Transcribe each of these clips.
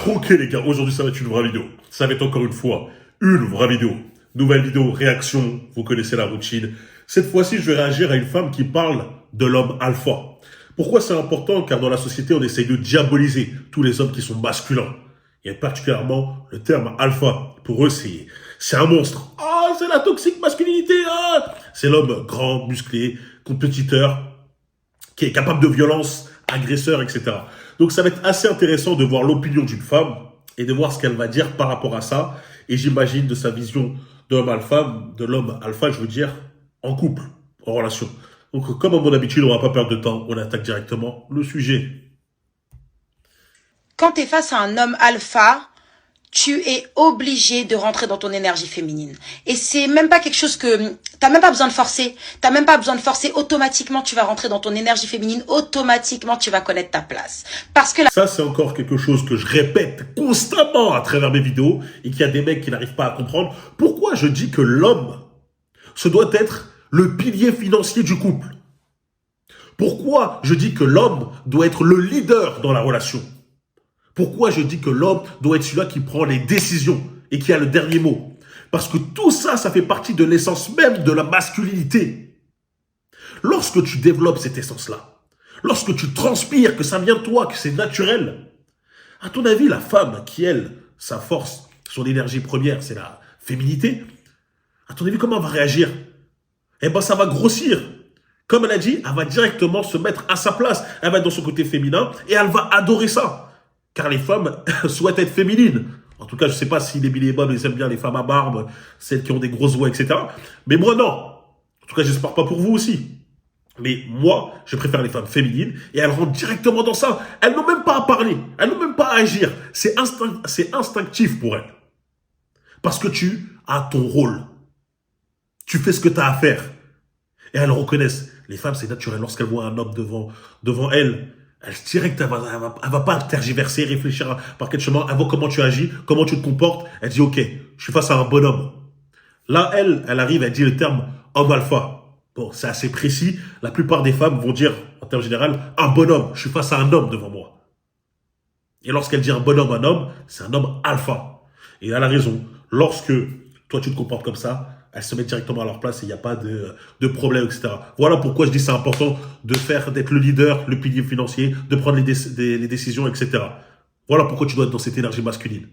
Ok les gars, aujourd'hui ça va être une vraie vidéo. Ça va être encore une fois une vraie vidéo. Nouvelle vidéo, réaction, vous connaissez la routine. Cette fois-ci, je vais réagir à une femme qui parle de l'homme alpha. Pourquoi c'est important? Car dans la société, on essaye de diaboliser tous les hommes qui sont masculins. Et particulièrement le terme alpha. Pour eux, c'est un monstre. Ah, c'est la toxique masculinité. Ah, c'est l'homme grand, musclé, compétiteur, qui est capable de violence, agresseur, etc. Donc ça va être assez intéressant de voir l'opinion d'une femme et de voir ce qu'elle va dire par rapport à ça. Et j'imagine de sa vision de l'homme alpha, je veux dire, en couple, en relation. Donc comme à mon habitude, on va pas perdre de temps, on attaque directement le sujet. Quand tu es face à un homme alpha, tu es obligé de rentrer dans ton énergie féminine. Et c'est même pas quelque chose que t'as même pas besoin de forcer. T'as même pas besoin de forcer. Automatiquement, tu vas rentrer dans ton énergie féminine. Automatiquement, tu vas connaître ta place. Parce que Ça, c'est encore quelque chose que je répète constamment à travers mes vidéos et qu'il y a des mecs qui n'arrivent pas à comprendre. Pourquoi je dis que l'homme, ce doit être le pilier financier du couple? Pourquoi je dis que l'homme doit être le leader dans la relation? Pourquoi je dis que l'homme doit être celui-là qui prend les décisions et qui a le dernier mot? Parce que tout ça, ça fait partie de l'essence même de la masculinité. Lorsque tu développes cette essence-là, lorsque tu transpires, que ça vient de toi, que c'est naturel, à ton avis, la femme qui, elle, sa force, son énergie première, c'est la féminité, à ton avis, comment elle va réagir? Eh ben, ça va grossir. Comme elle a dit, elle va directement se mettre à sa place. Elle va être dans son côté féminin et elle va adorer ça. Car les femmes souhaitent être féminines. En tout cas, je ne sais pas si les millénaires ils aiment bien les femmes à barbe, celles qui ont des grosses voix, etc. Mais moi, non. En tout cas, j'espère pas pour vous aussi. Mais moi, je préfère les femmes féminines et elles rentrent directement dans ça. Elles n'ont même pas à parler. Elles n'ont même pas à agir. C'est instinctif pour elles. Parce que tu as ton rôle. Tu fais ce que tu as à faire. Et elles reconnaissent. Les femmes, c'est naturel. Lorsqu'elles voient un homme devant elles, direct, elle va pas tergiverser, réfléchir par quel chemin. Elle voit comment tu agis, comment tu te comportes. Elle dit, OK, je suis face à un bonhomme. Là, elle arrive, elle dit le terme homme alpha. Bon, c'est assez précis. La plupart des femmes vont dire, en termes général, un bonhomme. Je suis face à un homme devant moi. Et lorsqu'elle dit un bonhomme, un homme, c'est un homme alpha. Et elle a raison. Lorsque toi, tu te comportes comme ça, elles se mettent directement à leur place et il n'y a pas de problème, etc. Voilà pourquoi je dis c'est important d'être le leader, le pilier financier, de prendre les décisions, etc. Voilà pourquoi tu dois être dans cette énergie masculine.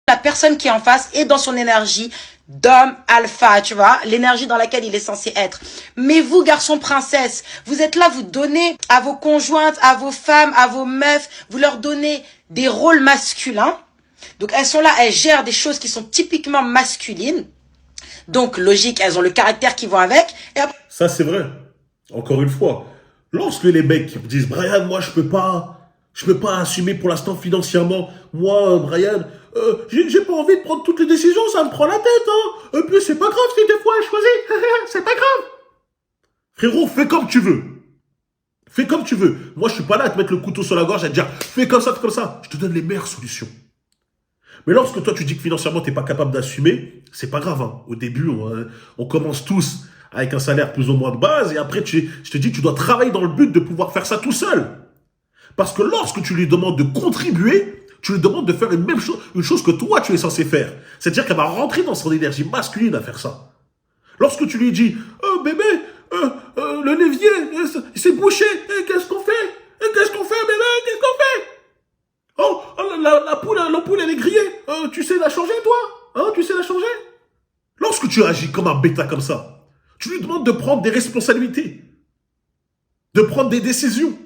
la personne qui est en face est dans son énergie d'homme alpha, tu vois, l'énergie dans laquelle il est censé être. Mais vous, garçons princesses, vous êtes là, vous donnez à vos conjointes, à vos femmes, à vos meufs, vous leur donnez des rôles masculins. Donc elles sont là, elles gèrent des choses qui sont typiquement masculines. Donc logique, elles ont le caractère qui va avec. Et après... Ça, c'est vrai. Encore une fois, lorsque les mecs me disent Brian, moi je peux pas assumer pour l'instant financièrement. Moi, Brian, j'ai pas envie de prendre toutes les décisions, ça me prend la tête, hein. Et puis c'est pas grave si des fois je choisis, c'est pas grave. Frérot, fais comme tu veux. Fais comme tu veux. Moi, je suis pas là à te mettre le couteau sur la gorge et à te dire fais comme ça, fais comme ça. Je te donne les meilleures solutions. Mais lorsque toi, tu dis que financièrement, tu n'es pas capable d'assumer, c'est pas grave. Hein. Au début, on commence tous avec un salaire plus ou moins de base. Et après, je te dis que tu dois travailler dans le but de pouvoir faire ça tout seul. Parce que lorsque tu lui demandes de contribuer, tu lui demandes de faire une chose que toi, tu es censé faire. C'est-à-dire qu'elle va rentrer dans son énergie masculine à faire ça. Lorsque tu lui dis « Bébé, le levier, c'est bouché. Qu'est-ce qu'on fait? Qu'est-ce qu'on fait, bébé? Qu'est-ce qu'on fait ?» Oh, l'ampoule, elle est grillée. Tu sais la changer, toi? Hein, tu sais la changer? Lorsque tu agis comme un bêta comme ça, tu lui demandes de prendre des responsabilités, de prendre des décisions,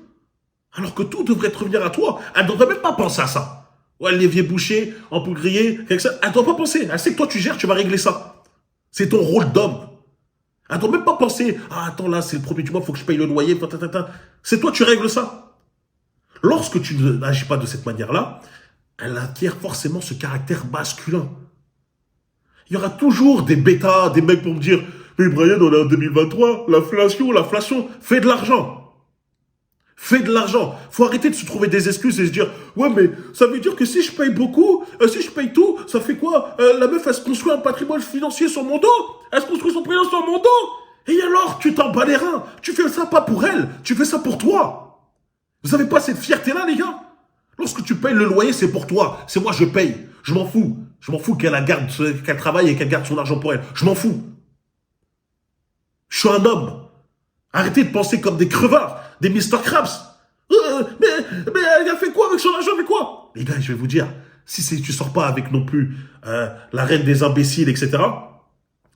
alors que tout devrait te revenir à toi. Elle ne devrait même pas penser à ça. Ouais, l'évier bouché, ampoule grillée, quelque chose. Elle ne doit pas penser. Elle sait que toi, tu gères, tu vas régler ça. C'est ton rôle d'homme. Elle ne doit même pas penser, ah, attends, là, c'est le premier du mois, il faut que je paye le loyer. C'est toi, tu règles ça. Lorsque tu n'agis pas de cette manière-là, elle acquiert forcément ce caractère masculin. Il y aura toujours des bêtas, des mecs pour me dire « Mais Brian, on est en 2023, l'inflation, fais de l'argent. Fais de l'argent. » Faut arrêter de se trouver des excuses et se dire « Ouais, mais ça veut dire que si je paye beaucoup, si je paye tout, ça fait quoi? La meuf, elle se construit un patrimoine financier sur mon dos. Elle se construit son patrimoine sur mon dos. Et alors, tu t'en bats les reins. Tu fais ça pas pour elle, tu fais ça pour toi. » Vous n'avez pas cette fierté-là, les gars? Lorsque tu payes le loyer, c'est pour toi. C'est moi, je paye. Je m'en fous. Je m'en fous qu'elle travaille et qu'elle garde son argent pour elle. Je m'en fous. Je suis un homme. Arrêtez de penser comme des crevards, des Mr. Krabs. Mais elle a fait quoi avec son argent, avec quoi? Les gars, je vais vous dire, si tu sors pas avec non plus la reine des imbéciles, etc.,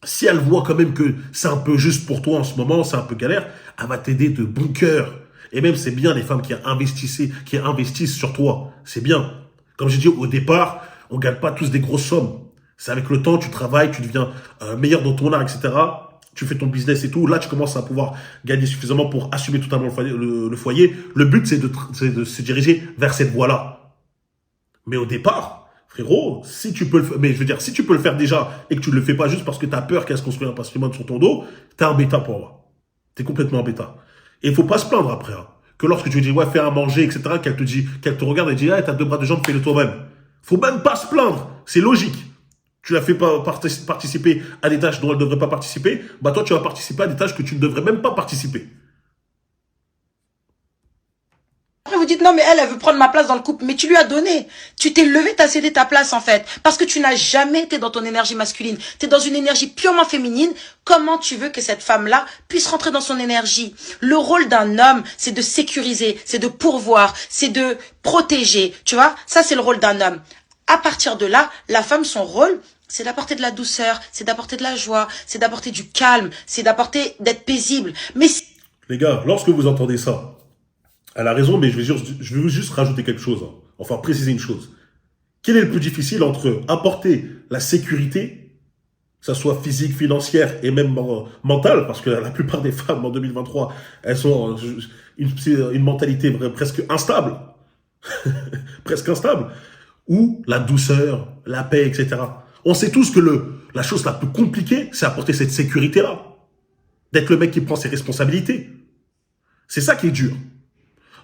si elle voit quand même que c'est un peu juste pour toi en ce moment, c'est un peu galère, elle va t'aider de bon cœur. Et même, c'est bien les femmes qui investissent sur toi. C'est bien. Comme j'ai dit au départ, on gagne pas tous des grosses sommes. C'est avec le temps, tu travailles, tu deviens meilleur dans ton art, etc. Tu fais ton business et tout. Là, tu commences à pouvoir gagner suffisamment pour assumer totalement le foyer. Le but, c'est de se diriger vers cette voie-là. Mais au départ, frérot, si tu peux mais je veux dire, si tu peux le faire déjà et que tu ne le fais pas juste parce que tu as peur qu'elle se construise un patrimoine sur ton dos, t'es un bêta pour moi. T'es complètement un bêta. Et il faut pas se plaindre après, hein. Que lorsque tu lui dis, ouais, fais à manger, etc., qu'elle te regarde et dit, ah, t'as 2 bras de jambes, fais-le toi-même. Faut même pas se plaindre. C'est logique. Tu la fais pas participer à des tâches dont elle ne devrait pas participer, bah toi, tu vas participer à des tâches que tu ne devrais même pas participer. Après, vous dites, non, mais elle veut prendre ma place dans le couple. Mais tu lui as donné. Tu t'es levé, t'as cédé ta place, en fait. Parce que tu n'as jamais été dans ton énergie masculine. Tu es dans une énergie purement féminine. Comment tu veux que cette femme-là puisse rentrer dans son énergie? Le rôle d'un homme, c'est de sécuriser, c'est de pourvoir, c'est de protéger. Tu vois? Ça, c'est le rôle d'un homme. À partir de là, la femme, son rôle, c'est d'apporter de la douceur, c'est d'apporter de la joie, c'est d'apporter du calme, c'est d'être paisible. Mais Les gars, lorsque vous entendez ça, elle a raison, mais je vais juste rajouter quelque chose, hein. Enfin, préciser une chose. Quel est le plus difficile entre apporter la sécurité, que ça soit physique, financière et même mentale, parce que la plupart des femmes en 2023, elles ont une mentalité presque instable, presque instable, ou la douceur, la paix, etc. On sait tous que la chose la plus compliquée, c'est apporter cette sécurité-là. D'être le mec qui prend ses responsabilités. C'est ça qui est dur.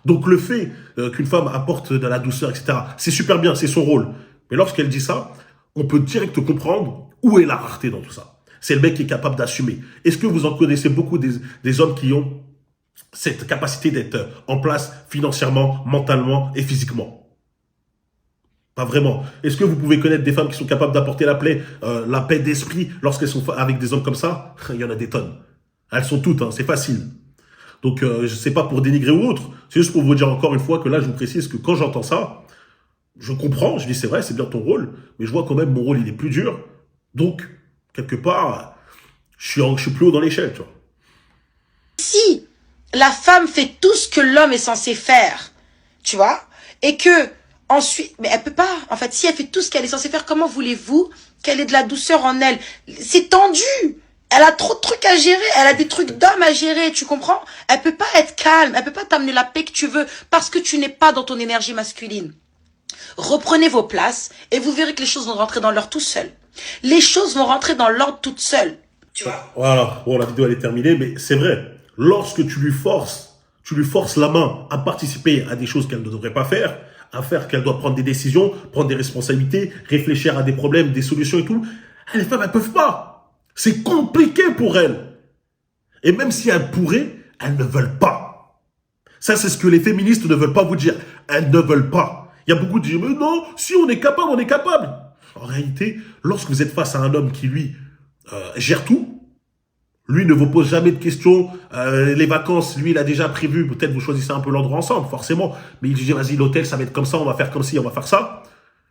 Donc le fait qu'une femme apporte de la douceur, etc., c'est super bien, c'est son rôle. Mais lorsqu'elle dit ça, on peut direct comprendre où est la rareté dans tout ça. C'est le mec qui est capable d'assumer. Est-ce que vous en connaissez beaucoup des hommes qui ont cette capacité d'être en place financièrement, mentalement et physiquement? Pas vraiment. Est-ce que vous pouvez connaître des femmes qui sont capables d'apporter la paix d'esprit lorsqu'elles sont avec des hommes comme ça? Il y en a des tonnes. Elles sont toutes, hein, c'est facile. Donc, je sais pas pour dénigrer ou autre, c'est juste pour vous dire encore une fois que là, je vous précise que quand j'entends ça, je comprends, je dis c'est vrai, c'est bien ton rôle, mais je vois quand même mon rôle, il est plus dur. Donc, quelque part, je suis plus haut dans l'échelle, tu vois. si la femme fait tout ce que l'homme est censé faire, tu vois, et que ensuite, mais elle peut pas, en fait, si elle fait tout ce qu'elle est censée faire, comment voulez-vous qu'elle ait de la douceur en elle? C'est tendu. Elle a trop de trucs à gérer, elle a des trucs d'homme à gérer, tu comprends? Elle peut pas être calme, elle peut pas t'amener la paix que tu veux parce que tu n'es pas dans ton énergie masculine. Reprenez vos places et vous verrez que les choses vont rentrer dans l'ordre tout seul. Les choses vont rentrer dans l'ordre toutes seules. Tu vois? Voilà, bon, la vidéo elle est terminée, mais c'est vrai, lorsque tu lui forces la main à participer à des choses qu'elle ne devrait pas faire, à faire qu'elle doit prendre des décisions, prendre des responsabilités, réfléchir à des problèmes, des solutions et tout, les femmes, elles peuvent pas. C'est compliqué pour elles. Et même si elles pourraient, elles ne veulent pas. Ça, c'est ce que les féministes ne veulent pas vous dire. Elles ne veulent pas. Il y a beaucoup de gens, mais non, si on est capable, on est capable. En réalité, lorsque vous êtes face à un homme qui, lui, gère tout, lui ne vous pose jamais de questions, les vacances, lui, il a déjà prévu, peut-être vous choisissez un peu l'endroit ensemble, forcément, mais il dit, vas-y, l'hôtel, ça va être comme ça, on va faire comme ci, on va faire ça.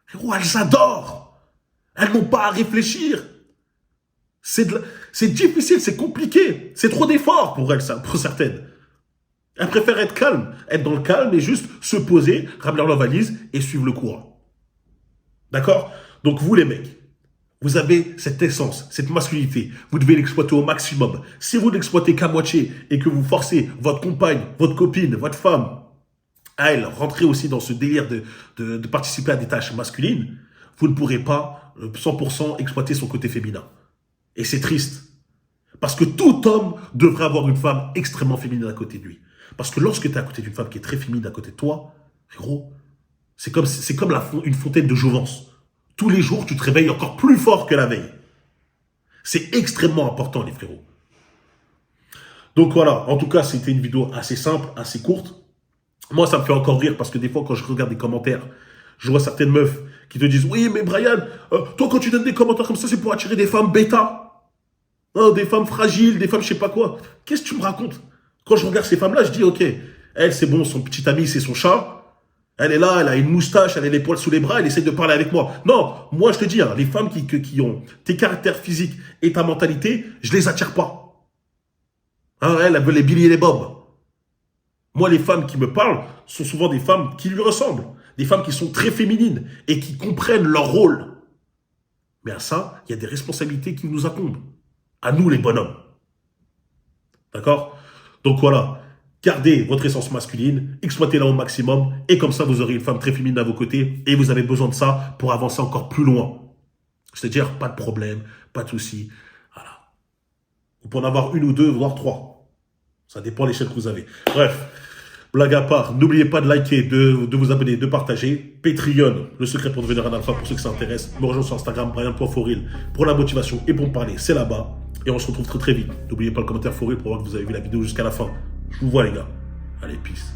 Frérot, elles adorent. Elles n'ont pas à réfléchir. C'est difficile, c'est compliqué. C'est trop d'efforts pour elles, ça, pour certaines. Elles préfèrent être calmes, être dans le calme et juste se poser, ramener leur valise et suivre le courant. D'accord? Donc vous les mecs, vous avez cette essence, cette masculinité. Vous devez l'exploiter au maximum. Si vous l'exploitez qu'à moitié et que vous forcez votre compagne, votre copine, votre femme à elle rentrer aussi dans ce délire de participer à des tâches masculines, vous ne pourrez pas 100% exploiter son côté féminin. Et c'est triste. Parce que tout homme devrait avoir une femme extrêmement féminine à côté de lui. Parce que lorsque tu es à côté d'une femme qui est très féminine à côté de toi, frérot, c'est comme une fontaine de jouvence. Tous les jours, tu te réveilles encore plus fort que la veille. C'est extrêmement important, les frérots. Donc voilà, en tout cas, c'était une vidéo assez simple, assez courte. Moi, ça me fait encore rire parce que des fois, quand je regarde des commentaires, je vois certaines meufs qui te disent « Oui, mais Brian, toi, quand tu donnes des commentaires comme ça, c'est pour attirer des femmes bêta. Hein, des femmes fragiles, des femmes je sais pas quoi. » Qu'est-ce que tu me racontes? Quand je regarde ces femmes-là, je dis « Ok, elle, c'est bon, son petit ami, c'est son chat. Elle est là, elle a une moustache, elle a les poils sous les bras, elle essaie de parler avec moi. » Non, moi, je te dis, hein, les femmes qui ont tes caractères physiques et ta mentalité, je les attire pas. Hein, elles veulent les Billy et les Bob. Moi, les femmes qui me parlent sont souvent des femmes qui lui ressemblent. Des femmes qui sont très féminines et qui comprennent leur rôle. Mais à ça, il y a des responsabilités qui nous incombent. À nous, les bonhommes. D'accord? Donc voilà, gardez votre essence masculine, exploitez-la au maximum, et comme ça, vous aurez une femme très féminine à vos côtés, et vous avez besoin de ça pour avancer encore plus loin. C'est-à-dire, pas de problème, pas de souci. Voilà. Vous pouvez en avoir une ou deux, voire trois. Ça dépend de l'échelle que vous avez. Bref, blague à part, n'oubliez pas de liker, de vous abonner, de partager. Patreon, le secret pour devenir un alpha pour ceux qui s'intéressent. Me rejoindre sur Instagram, Brian.Foril, pour la motivation et pour me parler, c'est là-bas. Et on se retrouve très très vite. N'oubliez pas le commentaire Foril pour voir que vous avez vu la vidéo jusqu'à la fin. Je vous vois les gars. Allez, peace.